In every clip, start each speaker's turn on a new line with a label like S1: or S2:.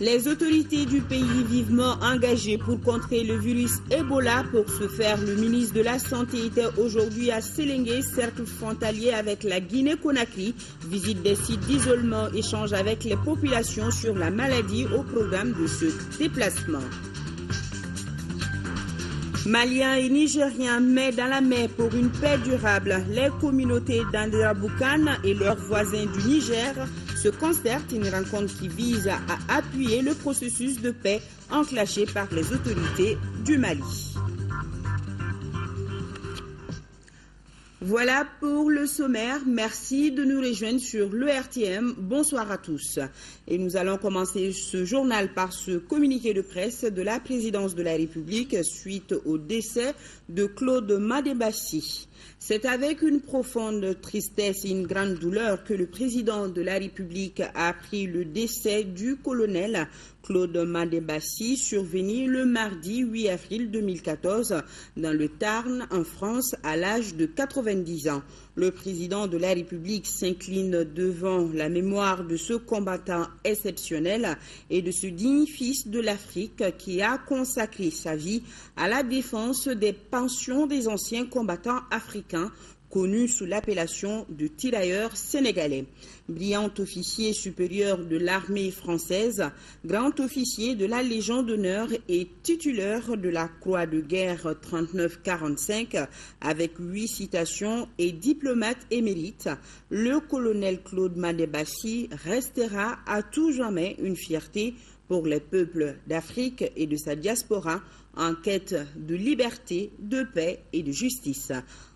S1: Les autorités du pays vivement engagées pour contrer le virus Ebola. Pour ce faire, le ministre de la Santé était aujourd'hui à Séléngué, cercle frontalier avec la Guinée-Conakry. Visite des sites d'isolement, échange avec les populations sur la maladie au programme de ce déplacement. Maliens et Nigériens, main dans la main pour une paix durable. Les communautés d'Andera-Boukane et leurs voisins du Niger se concertent, une rencontre qui vise à appuyer le processus de paix enclenché par les autorités du Mali. Voilà pour le sommaire. Merci de nous rejoindre sur l'ERTM. Bonsoir à tous. Et nous allons commencer ce journal par ce communiqué de presse de la présidence de la République suite au décès de Claude Madébassi. C'est avec une profonde tristesse et une grande douleur que le président de la République a appris le décès du colonel Claude Madébassi, survenu le mardi 8 avril 2014 dans le Tarn, en France, à l'âge de 90 ans. Le président de la République s'incline devant la mémoire de ce combattant exceptionnel et de ce digne fils de l'Afrique qui a consacré sa vie à la défense des pensions des anciens combattants africains, connu sous l'appellation de tirailleurs sénégalais. Brillant officier supérieur de l'armée française, grand officier de la Légion d'honneur et titulaire de la Croix de guerre 39-45 avec 8 citations et diplomate émérite, le colonel Claude Madébassi restera à tout jamais une fierté pour les peuples d'Afrique et de sa diaspora en quête de liberté, de paix et de justice.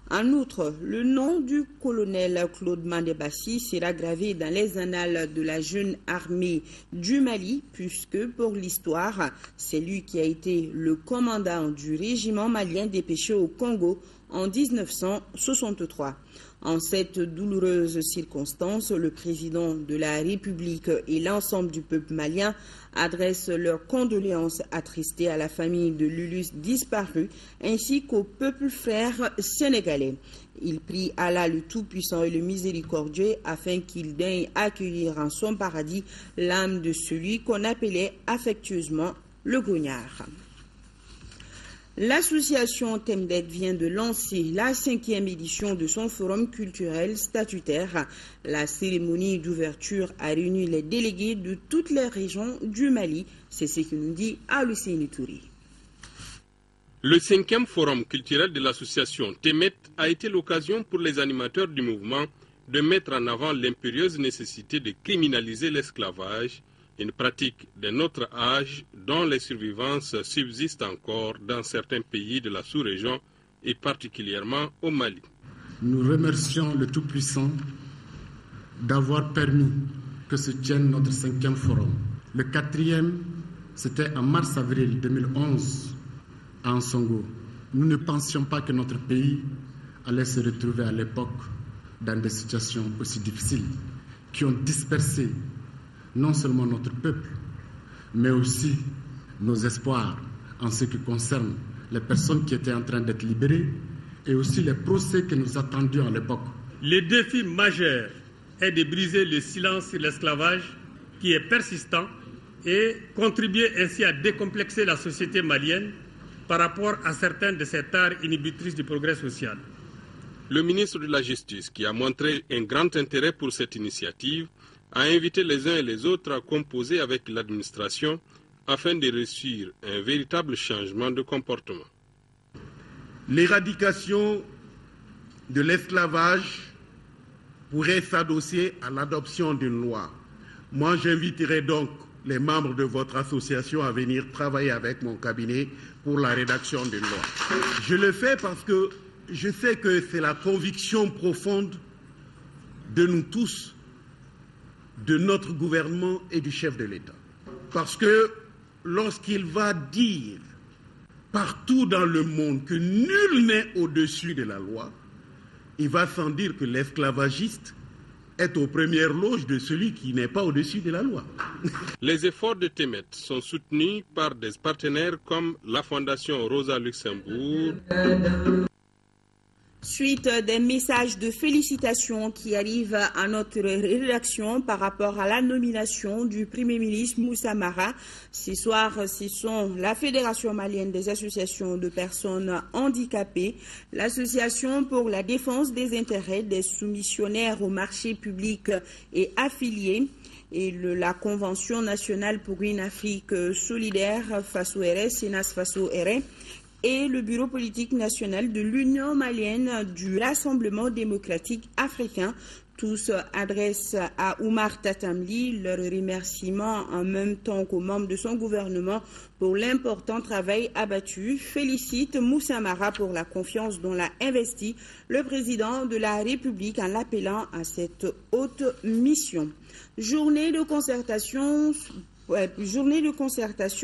S1: En outre, le nom du colonel Claude Madébassi sera gravé dans les annales de la jeune armée du Mali, puisque pour l'histoire, c'est lui qui a été le commandant du régiment malien dépêché au Congo en 1963. En cette douloureuse circonstance, le président de la République et l'ensemble du peuple malien adressent leurs condoléances attristées à la famille de Lulus disparu ainsi qu'au peuple frère sénégalais. Il prie Allah le Tout-Puissant et le Miséricordieux afin qu'il daigne accueillir en son paradis l'âme de celui qu'on appelait affectueusement le Gognard. L'association Temdet vient de lancer la 5e édition de son forum culturel statutaire. La cérémonie d'ouverture a réuni les délégués de toutes les régions du Mali. C'est ce que nous dit Aluseni Touré.
S2: Le 5e forum culturel de l'association Temet a été l'occasion pour les animateurs du mouvement de mettre en avant l'impérieuse nécessité de criminaliser l'esclavage, une pratique de notre âge dont les survivances subsistent encore dans certains pays de la sous-région et particulièrement au Mali.
S3: Nous remercions le Tout-Puissant d'avoir permis que se tienne notre 5e forum. Le 4e, c'était en mars-avril 2011 à Ansongo. Nous ne pensions pas que notre pays allait se retrouver à l'époque dans des situations aussi difficiles qui ont dispersé non seulement notre peuple, mais aussi nos espoirs en ce qui concerne les personnes qui étaient en train d'être libérées et aussi les procès que nous attendions à l'époque.
S4: Le défi majeur est de briser le silence sur l'esclavage qui est persistant et contribuer ainsi à décomplexer la société malienne par rapport à certaines de ces tares inhibitrices du progrès social.
S2: Le ministre de la Justice, qui a montré un grand intérêt pour cette initiative, a invité les uns et les autres à composer avec l'administration afin de réussir un véritable changement de comportement.
S5: L'éradication de l'esclavage pourrait s'adosser à l'adoption d'une loi. Moi, j'inviterai donc les membres de votre association à venir travailler avec mon cabinet pour la rédaction d'une loi. Je le fais parce que je sais que c'est la conviction profonde de nous tous, de notre gouvernement et du chef de l'État. Parce que lorsqu'il va dire partout dans le monde que nul n'est au-dessus de la loi, il va sans dire que l'esclavagiste est aux premières loges de celui qui n'est pas au-dessus de la loi.
S2: Les efforts de Temet sont soutenus par des partenaires comme la Fondation Rosa Luxembourg.
S1: Suite des messages de félicitations qui arrivent à notre rédaction par rapport à la nomination du Premier ministre Moussa Mara. Ce soir, ce sont la Fédération malienne des associations de personnes handicapées, l'Association pour la défense des intérêts des soumissionnaires au marché public et affiliés, et la Convention nationale pour une Afrique solidaire face au RS, Sénas face au RS, et le Bureau politique national de l'Union malienne du Rassemblement démocratique africain. Tous adressent à Oumar Tatamli leurs remerciements en même temps qu'aux membres de son gouvernement pour l'important travail abattu. Félicite Moussa Mara pour la confiance dont l'a investi le président de la République en l'appelant à cette haute mission. Journée de concertation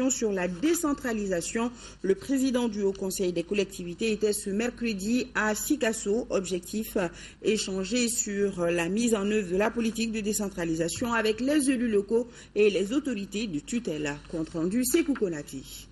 S1: sur la décentralisation. Le président du Haut Conseil des collectivités était ce mercredi à Sikasso. Objectif, échanger sur la mise en œuvre de la politique de décentralisation avec les élus locaux et les autorités de tutelle. Compte rendu, Sékou Konati.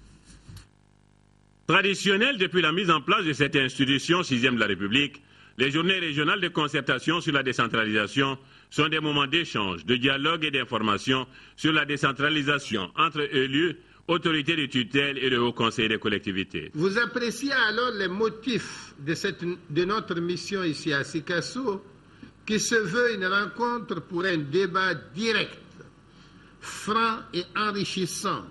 S6: Traditionnel depuis la mise en place de cette institution 6e de la République, les journées régionales de concertation sur la décentralisation sont des moments d'échange, de dialogue et d'information sur la décentralisation entre élus, autorités de tutelle et le Haut Conseil des collectivités.
S7: Vous appréciez alors les motifs de notre mission ici à Sikasso, qui se veut une rencontre pour un débat direct, franc et enrichissant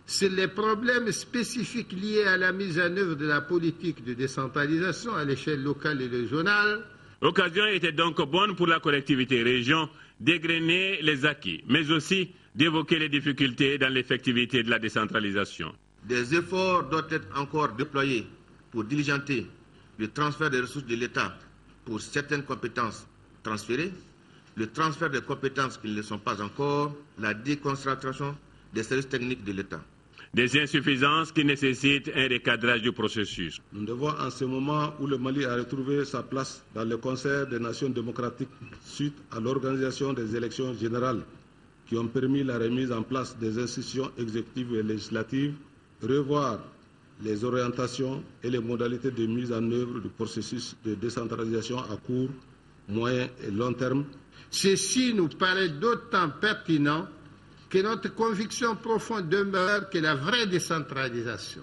S7: sur les problèmes spécifiques liés à la mise en œuvre de la politique de décentralisation à l'échelle locale et régionale.
S6: L'occasion était donc bonne pour la collectivité région d'égrener les acquis, mais aussi d'évoquer les difficultés dans l'effectivité de la décentralisation.
S8: Des efforts doivent être encore déployés pour diligenter le transfert des ressources de l'État pour certaines compétences transférées, le transfert des compétences qui ne le sont pas encore, la déconcentration des services techniques de l'État.
S6: Des insuffisances qui nécessitent un recadrage du processus.
S9: Nous devons, en ce moment où le Mali a retrouvé sa place dans le concert des nations démocratiques suite à l'organisation des élections générales qui ont permis la remise en place des institutions exécutives et législatives, revoir les orientations et les modalités de mise en œuvre du processus de décentralisation à court, moyen et long terme.
S7: Ceci nous paraît d'autant pertinent que notre conviction profonde demeure que la vraie décentralisation,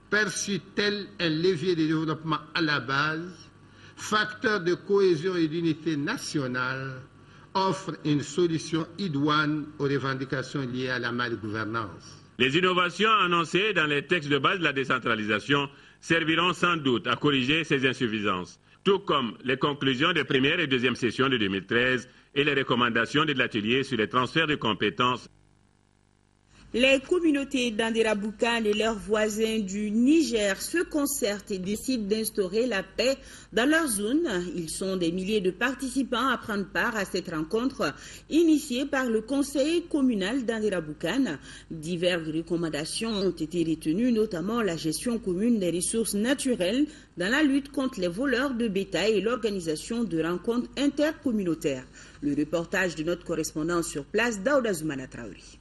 S7: perçue tel un levier de développement à la base, facteur de cohésion et d'unité nationale, offre une solution idoine aux revendications liées à la malgouvernance.
S6: Les innovations annoncées dans les textes de base de la décentralisation serviront sans doute à corriger ces insuffisances, tout comme les conclusions des premières et deuxièmes sessions de 2013 et les recommandations de l'atelier sur les transferts de compétences.
S1: Les communautés d'Andera Boukane et leurs voisins du Niger se concertent et décident d'instaurer la paix dans leur zone. Ils sont des milliers de participants à prendre part à cette rencontre initiée par le conseil communal d'Andera Boukane. Diverses recommandations ont été retenues, notamment la gestion commune des ressources naturelles dans la lutte contre les voleurs de bétail et l'organisation de rencontres intercommunautaires. Le reportage de notre correspondant sur place, Daouda Zoumana Traori.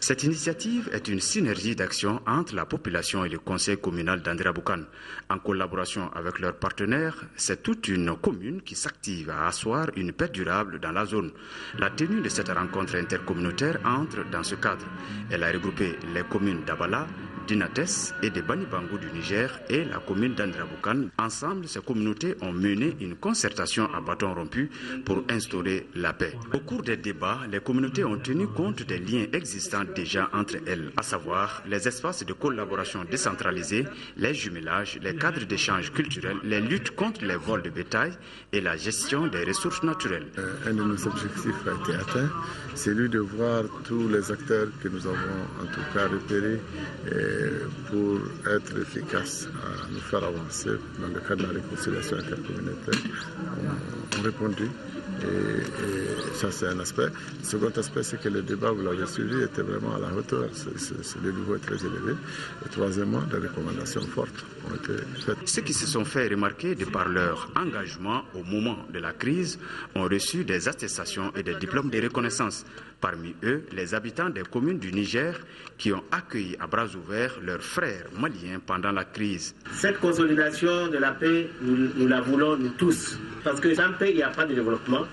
S10: Cette initiative est une synergie d'action entre la population et le conseil communal d'Andera Boukane. En collaboration avec leurs partenaires, c'est toute une commune qui s'active à asseoir une paix durable dans la zone. La tenue de cette rencontre intercommunautaire entre dans ce cadre. Elle a regroupé les communes d'Abala, d'Inates et de Banibango du Niger et la commune d'Andera Boukane. Ensemble, ces communautés ont mené une concertation à bâton rompu pour instaurer la paix. Au cours des débats, les communautés ont tenu compte des liens existants déjà entre elles, à savoir les espaces de collaboration décentralisés, les jumelages, les cadres d'échange culturel, les luttes contre les vols de bétail et la gestion des ressources naturelles.
S11: Un de nos objectifs a été atteint, c'est celui de voir tous les acteurs que nous avons en tout cas repérés pour être efficaces à nous faire avancer dans le cadre de la réconciliation intercommunautaire ont répondu. Et ça, c'est un aspect. Le second aspect, c'est que le débat, vous l'avez suivi, était vraiment à la hauteur. Le niveau est très élevé. Et troisièmement, des recommandations fortes ont été faites.
S10: Ceux qui se sont fait remarquer de par leur engagement au moment de la crise ont reçu des attestations et des diplômes de reconnaissance. Parmi eux, les habitants des communes du Niger qui ont accueilli à bras ouverts leurs frères maliens pendant la crise.
S12: Cette consolidation de la paix, nous la voulons nous tous. Parce que sans paix, il n'y a pas de développement.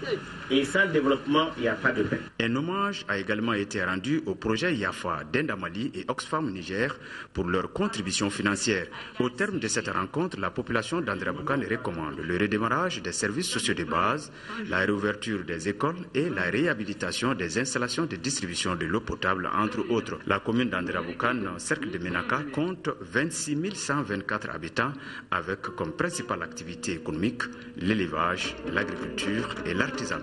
S12: Et sans développement, il n'y a pas de paix.
S10: Un hommage a également été rendu au projet Yafa d'Endamali et Oxfam Niger pour leur contribution financière. Au terme de cette rencontre, la population d'Andraboukan recommande le redémarrage des services sociaux de base, la réouverture des écoles et la réhabilitation des installations de distribution de l'eau potable, entre autres. La commune d'Andraboukan, cercle de Menaka, compte 26 124 habitants avec comme principale activité économique l'élevage, l'agriculture et l'artisanat.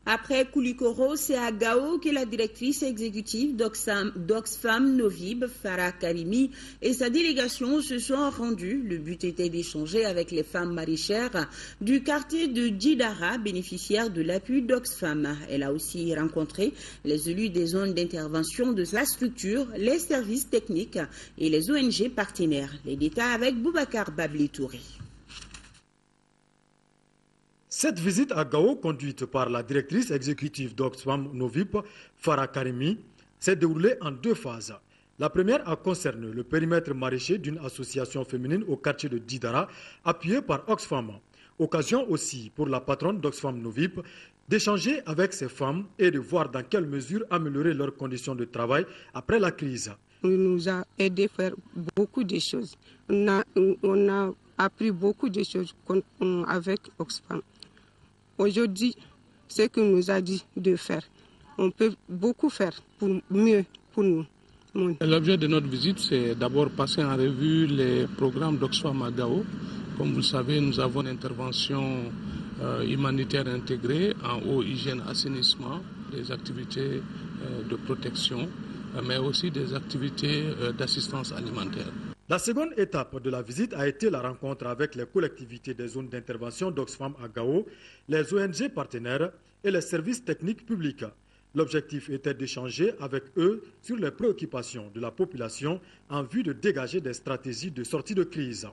S1: Après Koulikoro, c'est à Gao que la directrice exécutive d'Oxfam Novib, Farah Karimi, et sa délégation se sont rendus. Le but était d'échanger avec les femmes maraîchères du quartier de Djidara, bénéficiaires de l'appui d'Oxfam. Elle a aussi rencontré les élus des zones d'intervention de la structure, les services techniques et les ONG partenaires. Les détails avec Boubacar Babli Touré.
S13: Cette visite à Gao, conduite par la directrice exécutive d'Oxfam Novib, Farah Karimi, s'est déroulée en 2 phases. La première a concerné le périmètre maraîcher d'une association féminine au quartier de Djidara, appuyée par Oxfam. Occasion aussi pour la patronne d'Oxfam Novib d'échanger avec ces femmes et de voir dans quelle mesure améliorer leurs conditions de travail après la crise.
S14: Il nous a aidé à faire beaucoup de choses. On a appris beaucoup de choses avec Oxfam. Aujourd'hui, ce qu'il nous a dit de faire, on peut beaucoup faire pour mieux pour nous.
S15: L'objet de notre visite, c'est d'abord passer en revue les programmes d'Oxfam à Gao. Comme vous le savez, nous avons une intervention humanitaire intégrée en eau, hygiène, assainissement, des activités de protection, mais aussi des activités d'assistance alimentaire.
S13: La seconde étape de la visite a été la rencontre avec les collectivités des zones d'intervention d'Oxfam à Gao, les ONG partenaires et les services techniques publics. L'objectif était d'échanger avec eux sur les préoccupations de la population en vue de dégager des stratégies de sortie de crise.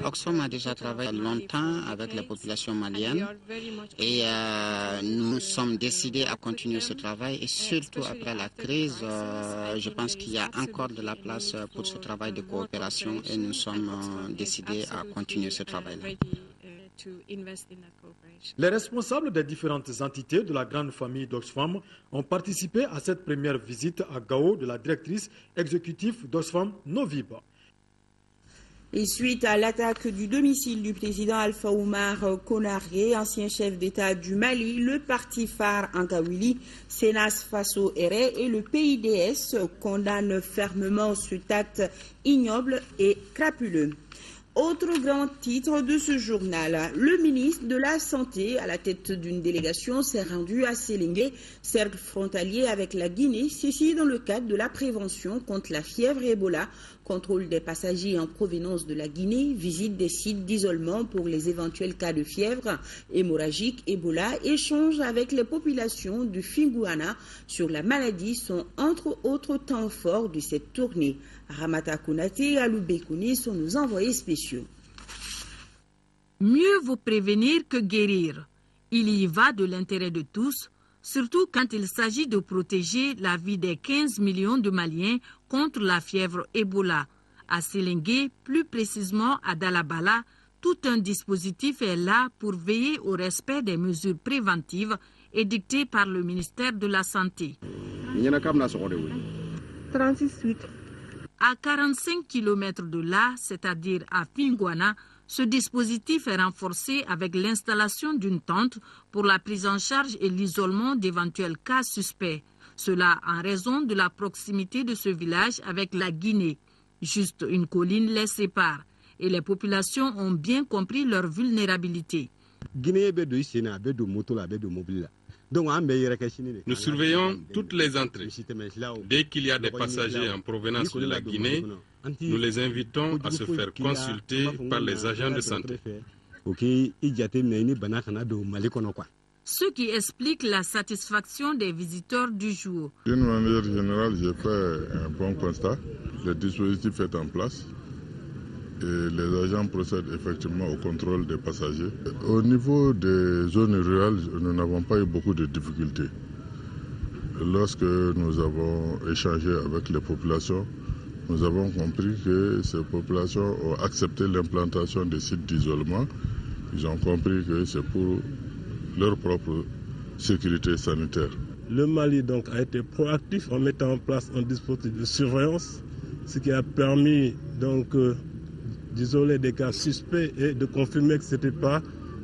S16: Oxfam a déjà travaillé longtemps avec la population malienne et nous sommes décidés à continuer ce travail et surtout après la crise, je pense qu'il y a encore de la place pour ce travail de coopération et nous sommes décidés à continuer ce travail-là.
S13: Les responsables des différentes entités de la grande famille d'Oxfam ont participé à cette première visite à Gao de la directrice exécutive d'Oxfam Novib.
S1: Et suite à l'attaque du domicile du président Alpha Oumar Konaré, ancien chef d'État du Mali, le parti phare Ankawili, Sénas Faso RE et le PIDS condamnent fermement cet acte ignoble et crapuleux. Autre grand titre de ce journal, le ministre de la Santé, à la tête d'une délégation, s'est rendu à Sélingué, cercle frontalier avec la Guinée, ceci dans le cadre de la prévention contre la fièvre Ebola, contrôle des passagers en provenance de la Guinée, visite des sites d'isolement pour les éventuels cas de fièvre hémorragique Ebola, échange avec les populations du Fingouana sur la maladie sont entre autres temps forts de cette tournée. Ramata Konate et Alou Bekouni sont nos envoyés spéciaux.
S17: Mieux vaut prévenir que guérir. Il y va de l'intérêt de tous, surtout quand il s'agit de protéger la vie des 15 millions de Maliens contre la fièvre Ebola. À Sélingué, plus précisément à Dalabala, tout un dispositif est là pour veiller au respect des mesures préventives édictées par le ministère de la Santé.
S14: 36.
S17: À 45 km de là, c'est-à-dire à Fingouana, ce dispositif est renforcé avec l'installation d'une tente pour la prise en charge et l'isolement d'éventuels cas suspects. Cela en raison de la proximité de ce village avec la Guinée. Juste une colline les sépare et les populations ont bien compris leur vulnérabilité.
S2: Nous surveillons toutes les entrées. Dès qu'il y a des passagers en provenance de la Guinée, nous les invitons à se faire consulter par les agents de santé.
S17: ce qui explique la satisfaction des visiteurs du jour.
S11: D'une manière générale, j'ai fait un bon constat. Le dispositif est en place et les agents procèdent effectivement au contrôle des passagers. Au niveau des zones rurales, nous n'avons pas eu beaucoup de difficultés. Lorsque nous avons échangé avec les populations, nous avons compris que ces populations ont accepté l'implantation des sites d'isolement. Ils ont compris que c'est pour leur propre sécurité sanitaire.
S9: Le Mali donc a été proactif en mettant en place un dispositif de surveillance, ce qui a permis donc d'isoler des cas suspects et de confirmer que ce n'était pas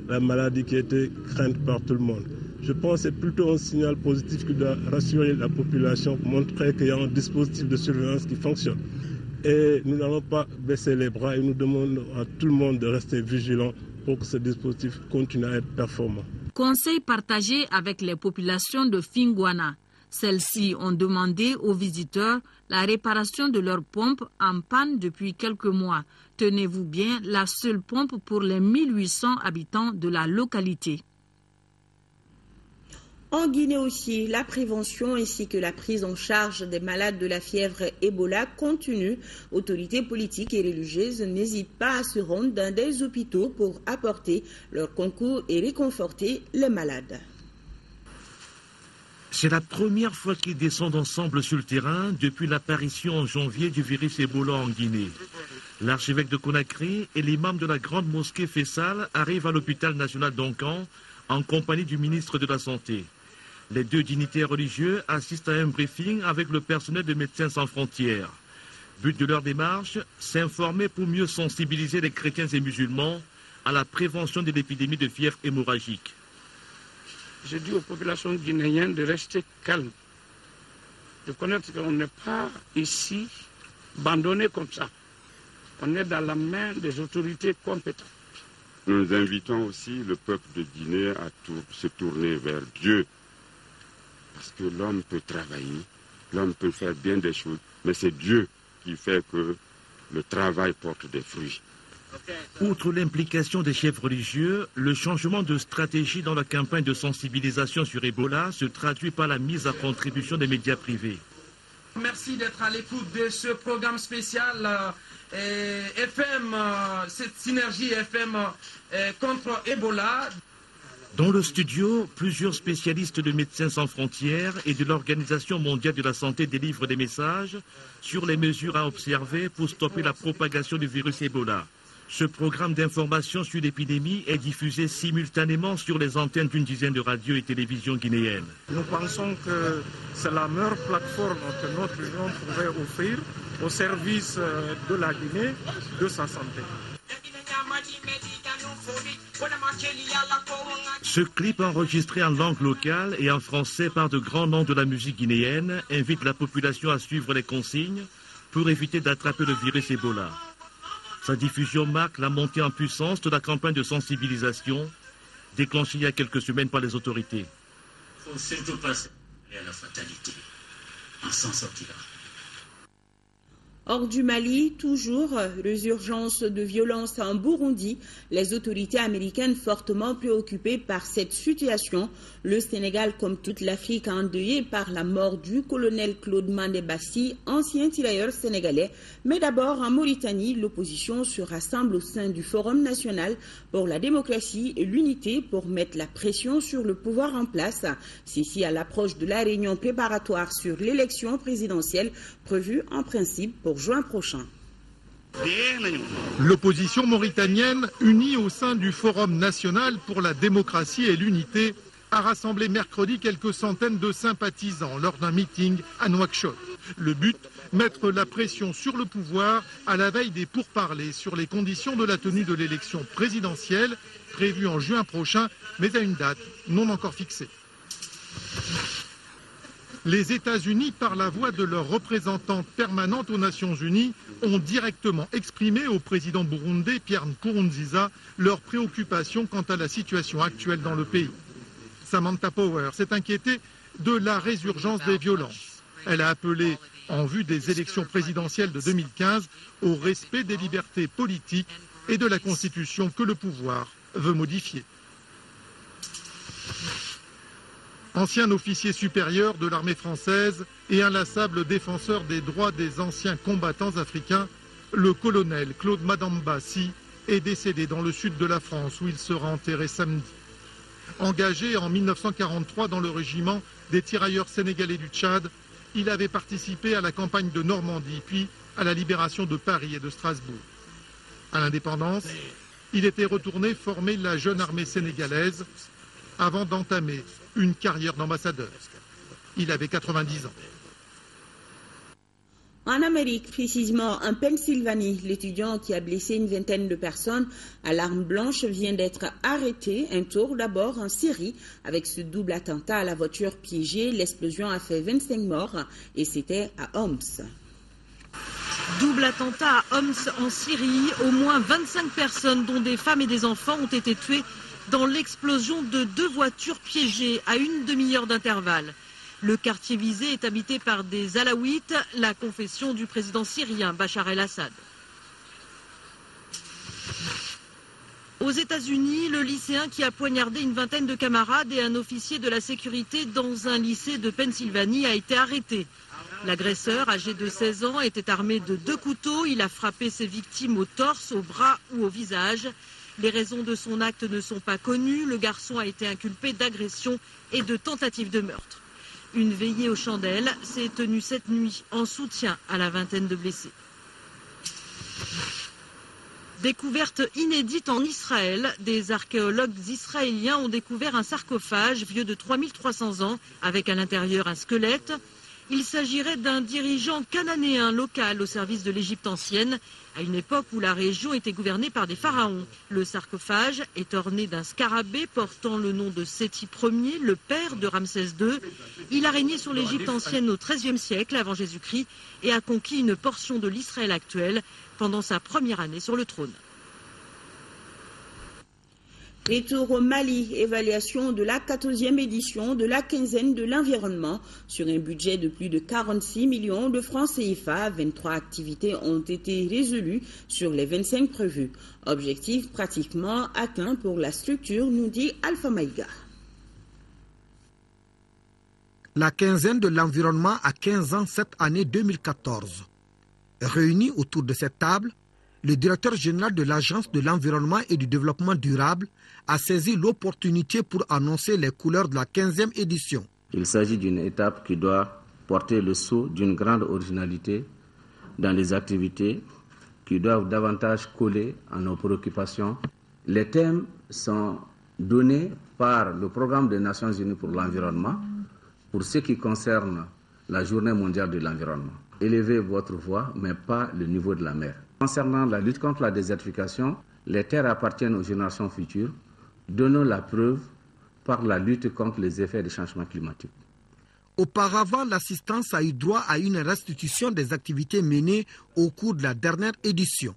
S9: la maladie qui était crainte par tout le monde. Je pense que c'est plutôt un signal positif qui doit rassurer la population pour montrer qu'il y a un dispositif de surveillance qui fonctionne. Et nous n'allons pas baisser les bras et nous demandons à tout le monde de rester vigilant pour que ce dispositif continue à être performant.
S17: Conseil partagé avec les populations de Fingwana. Celles-ci ont demandé aux visiteurs la réparation de leurs pompes en panne depuis quelques mois. Tenez-vous bien, la seule pompe pour les 1800 habitants de la localité.
S1: En Guinée aussi, la prévention ainsi que la prise en charge des malades de la fièvre Ebola continue. Autorités politiques et religieuses n'hésitent pas à se rendre dans des hôpitaux pour apporter leur concours et réconforter les malades.
S18: C'est la première fois qu'ils descendent ensemble sur le terrain depuis l'apparition en janvier du virus Ebola en Guinée. L'archevêque de Conakry et l'imam de la grande mosquée Fessal arrivent à l'hôpital national d'Ancan en compagnie du ministre de la Santé. Les deux dignitaires religieux assistent à un briefing avec le personnel de Médecins sans frontières. But de leur démarche, s'informer pour mieux sensibiliser les chrétiens et musulmans à la prévention de l'épidémie de fièvre hémorragique.
S19: Je dis aux populations guinéennes de rester calmes, de connaître qu'on n'est pas ici abandonné comme ça. On est dans la main des autorités compétentes.
S20: Nous invitons aussi le peuple de Guinée à se tourner vers Dieu. Parce que l'homme peut travailler, l'homme peut faire bien des choses, mais c'est Dieu qui fait que le travail porte des fruits.
S18: Outre l'implication des chefs religieux, le changement de stratégie dans la campagne de sensibilisation sur Ebola se traduit par la mise à contribution des médias privés.
S21: Merci d'être à l'écoute de ce programme spécial FM, cette synergie FM contre Ebola.
S18: Dans le studio, plusieurs spécialistes de Médecins sans frontières et de l'Organisation mondiale de la santé délivrent des messages sur les mesures à observer pour stopper la propagation du virus Ebola. Ce programme d'information sur l'épidémie est diffusé simultanément sur les antennes d'une dizaine de radios et télévisions guinéennes.
S19: Nous pensons que c'est la meilleure plateforme que notre union pourrait offrir au service de la Guinée, de sa santé.
S18: Ce clip enregistré en langue locale et en français par de grands noms de la musique guinéenne invite la population à suivre les consignes pour éviter d'attraper le virus Ebola. Sa diffusion marque la montée en puissance de la campagne de sensibilisation déclenchée il y a quelques semaines par les autorités.
S22: Il ne faut surtout pas se à la fatalité. On s'en sortira.
S1: Hors du Mali, toujours, résurgence de violence en Burundi, les autorités américaines fortement préoccupées par cette situation. Le Sénégal, comme toute l'Afrique, endeuillé par la mort du colonel Claude Mandé-Bassi, ancien tirailleur sénégalais. Mais d'abord, en Mauritanie, l'opposition se rassemble au sein du Forum national pour la démocratie et l'unité pour mettre la pression sur le pouvoir en place. Ceci à l'approche de la réunion préparatoire sur l'élection présidentielle prévue en principe pour juin prochain.
S23: L'opposition mauritanienne, unie au sein du Forum national pour la démocratie et l'unité, a rassemblé mercredi quelques centaines de sympathisants lors d'un meeting à Nouakchott. Le but, mettre la pression sur le pouvoir à la veille des pourparlers sur les conditions de la tenue de l'élection présidentielle, prévue en juin prochain, mais à une date non encore fixée. Les États-Unis, par la voix de leur représentante permanente aux Nations Unies, ont directement exprimé au président burundais Pierre Nkurunziza leur préoccupation quant à la situation actuelle dans le pays. Samantha Power s'est inquiétée de la résurgence des violences. Elle a appelé, en vue des élections présidentielles de 2015, au respect des libertés politiques et de la Constitution que le pouvoir veut modifier. Ancien officier supérieur de l'armée française et inlassable défenseur des droits des anciens combattants africains, le colonel Claude Madamba Sy est décédé dans le sud de la France où il sera enterré samedi. Engagé en 1943 dans le régiment des tirailleurs sénégalais du Tchad, il avait participé à la campagne de Normandie, puis à la libération de Paris et de Strasbourg. À l'indépendance, il était retourné former la jeune armée sénégalaise avant d'entamer une carrière d'ambassadeur. Il avait 90 ans.
S1: En Amérique, précisément en Pennsylvanie, l'étudiant qui a blessé une vingtaine de personnes à l'arme blanche vient d'être arrêté. Un tour d'abord en Syrie avec ce double attentat à la voiture piégée. L'explosion a fait 25 morts et c'était à Homs.
S3: Double attentat à Homs en Syrie. Au moins 25 personnes, dont des femmes et des enfants, ont été tuées dans l'explosion de 2 voitures piégées à une demi-heure d'intervalle. Le quartier visé est habité par des Alaouites, la confession du président syrien Bachar el-Assad. Aux États-Unis, le lycéen qui a poignardé une vingtaine de camarades et un officier de la sécurité dans un lycée de Pennsylvanie a été arrêté. L'agresseur, âgé de 16 ans, était armé de 2 couteaux. Il a frappé ses victimes au torse, au bras ou au visage. Les raisons de son acte ne sont pas connues. Le garçon a été inculpé d'agression et de tentative de meurtre. Une veillée aux chandelles s'est tenue cette nuit en soutien à la vingtaine de blessés. Découverte inédite en Israël, des archéologues israéliens ont découvert un sarcophage vieux de 3300 ans avec à l'intérieur un squelette. Il s'agirait d'un dirigeant cananéen local au service de l'Égypte ancienne, à une époque où la région était gouvernée par des pharaons. Le sarcophage est orné d'un scarabée portant le nom de Séti Ier, le père de Ramsès II. Il a régné sur l'Égypte ancienne au XIIIe siècle avant Jésus-Christ et a conquis une portion de l'Israël actuel pendant sa première année sur le trône.
S1: Retour au Mali, évaluation de la 14e édition de la quinzaine de l'environnement sur un budget de plus de 46 millions de francs CFA. 23 activités ont été résolues sur les 25 prévues. Objectif pratiquement atteint pour la structure, nous dit Alpha Maïga.
S4: La quinzaine de l'environnement a 15 ans cette année 2014. Réunis autour de cette table, le directeur général de l'Agence de l'environnement et du développement durable a saisi l'opportunité pour annoncer les couleurs de la 15e édition.
S5: Il s'agit d'une étape qui doit porter le sceau d'une grande originalité dans les activités qui doivent davantage coller à nos préoccupations. Les thèmes sont donnés par le Programme des Nations Unies pour l'environnement pour ce qui concerne la Journée mondiale de l'environnement. Élevez votre voix, mais pas le niveau de la mer. Concernant la lutte contre la désertification, les terres appartiennent aux générations futures. Donnons la preuve par la lutte contre les effets des changements climatiques.
S4: Auparavant, l'assistance a eu droit à une restitution des activités menées au cours de la dernière édition.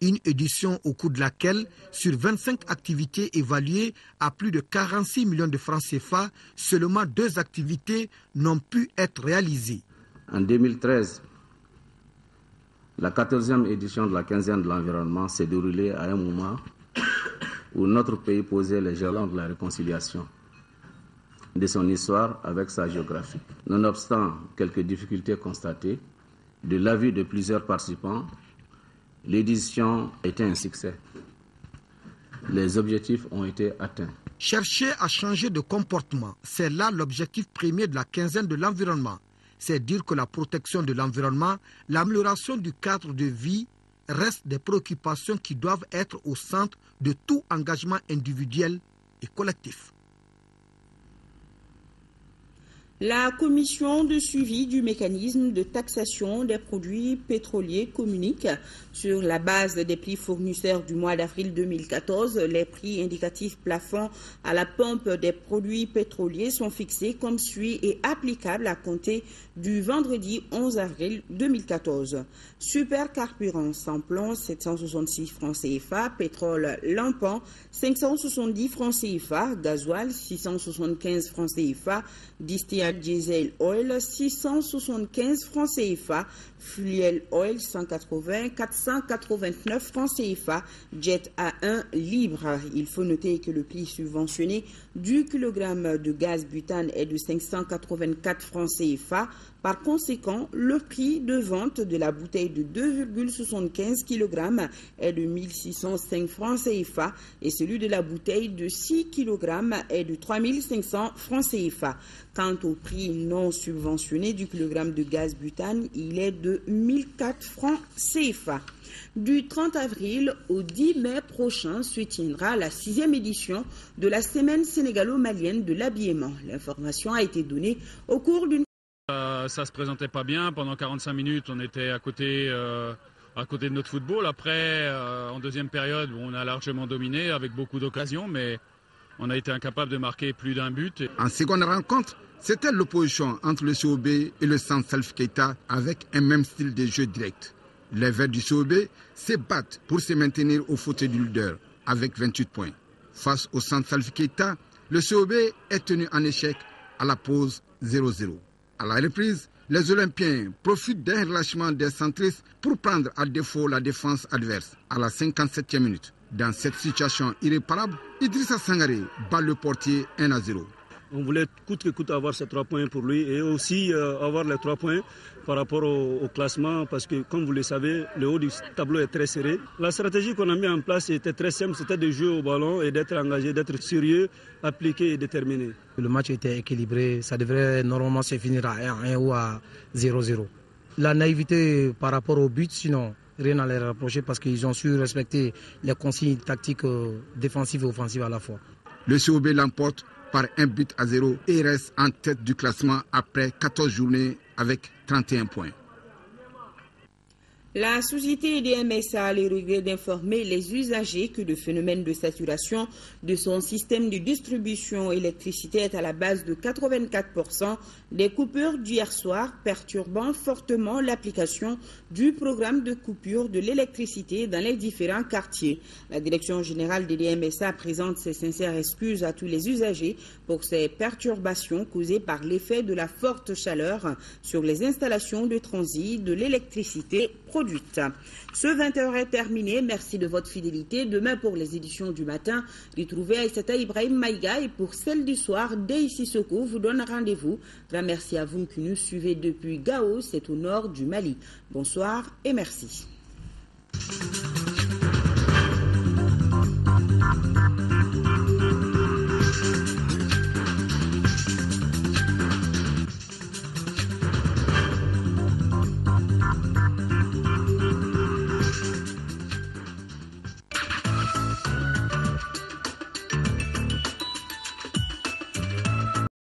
S4: Une édition au cours de laquelle, sur 25 activités évaluées à plus de 46 millions de francs CFA, seulement 2 activités n'ont pu être réalisées.
S5: En 2013, la 14e édition de la quinzaine de l'environnement s'est déroulée à un moment où notre pays posait les jalons de la réconciliation de son histoire avec sa géographie. Nonobstant quelques difficultés constatées, de l'avis de plusieurs participants, l'édition était un succès. Les objectifs ont été atteints.
S4: Chercher à changer de comportement, c'est là l'objectif premier de la quinzaine de l'environnement. C'est dire que la protection de l'environnement, l'amélioration du cadre de vie restent des préoccupations qui doivent être au centre de tout engagement individuel et collectif.
S1: La commission de suivi du mécanisme de taxation des produits pétroliers communique sur la base des prix fournisseurs du mois d'avril 2014. Les prix indicatifs plafonds à la pompe des produits pétroliers sont fixés comme suit et applicables à compter du vendredi 11 avril 2014. Supercarburant samplon 766 francs CFA, pétrole lampant 570 francs CFA, gasoil 675 francs CFA, distillation Royal Diesel Oil 675 francs CFA, Fuel Oil 180, 489 francs CFA, Jet A1 libre. Il faut noter que le prix subventionné du kilogramme de gaz butane est de 584 francs CFA. Par conséquent, le prix de vente de la bouteille de 2,75 kg est de 1605 francs CFA et celui de la bouteille de 6 kg est de 3500 francs CFA. Quant au prix non subventionné du kilogramme de gaz butane, il est de 1004 francs CFA. Du 30 avril au 10 mai prochain se tiendra la 6e édition de la semaine sénégalo-malienne de l'habillement. L'information a été donnée au cours d'une...
S6: Ça se présentait pas bien. Pendant 45 minutes, on était à côté de notre football. Après, en deuxième période, on a largement dominé avec beaucoup d'occasions, mais on a été incapable de marquer plus d'un but.
S7: En seconde rencontre, c'était l'opposition entre le COB et le Centre Salif Keita avec un même style de jeu direct. Les Verts du COB se battent pour se maintenir au fauteuil du leader avec 28 points. Face au Centre Salif Keita, le COB est tenu en échec à la pause 0-0. À la reprise, les Olympiens profitent d'un relâchement des centristes pour prendre à défaut la défense adverse à la 57e minute. Dans cette situation irréparable, Idrissa Sangaré bat le portier 1-0.
S8: On voulait coûte que coûte avoir ces 3 points pour lui et aussi avoir les 3 points par rapport au classement parce que comme vous le savez, le haut du tableau est très serré. La stratégie qu'on a mis en place était très simple, c'était de jouer au ballon et d'être engagé, d'être sérieux, appliqué et déterminé.
S24: Le match était équilibré, ça devrait normalement se finir à 1-1 ou à 0-0. La naïveté par rapport au but, sinon rien à les rapprocher parce qu'ils ont su respecter les consignes tactiques défensives et offensives à la fois.
S7: Le COB l'emporte par 1-0 et reste en tête du classement après 14 journées avec 31 points.
S1: La société DMSA a le regret d'informer les usagers que le phénomène de saturation de son système de distribution électricité est à la base de 84% des coupures d'hier soir, perturbant fortement l'application du programme de coupure de l'électricité dans les différents quartiers. La direction générale des DMSA présente ses sincères excuses à tous les usagers pour ces perturbations causées par l'effet de la forte chaleur sur les installations de transit de l'électricité produite. Ce 20h est terminé. Merci de votre fidélité. Demain, pour les éditions du matin, retrouvez Aïssata Ibrahim Maïga et pour celle du soir, Deïssi Soko vous donne rendez-vous. Grand merci à vous qui nous suivez depuis Gao, c'est au nord du Mali. Bonsoir et merci.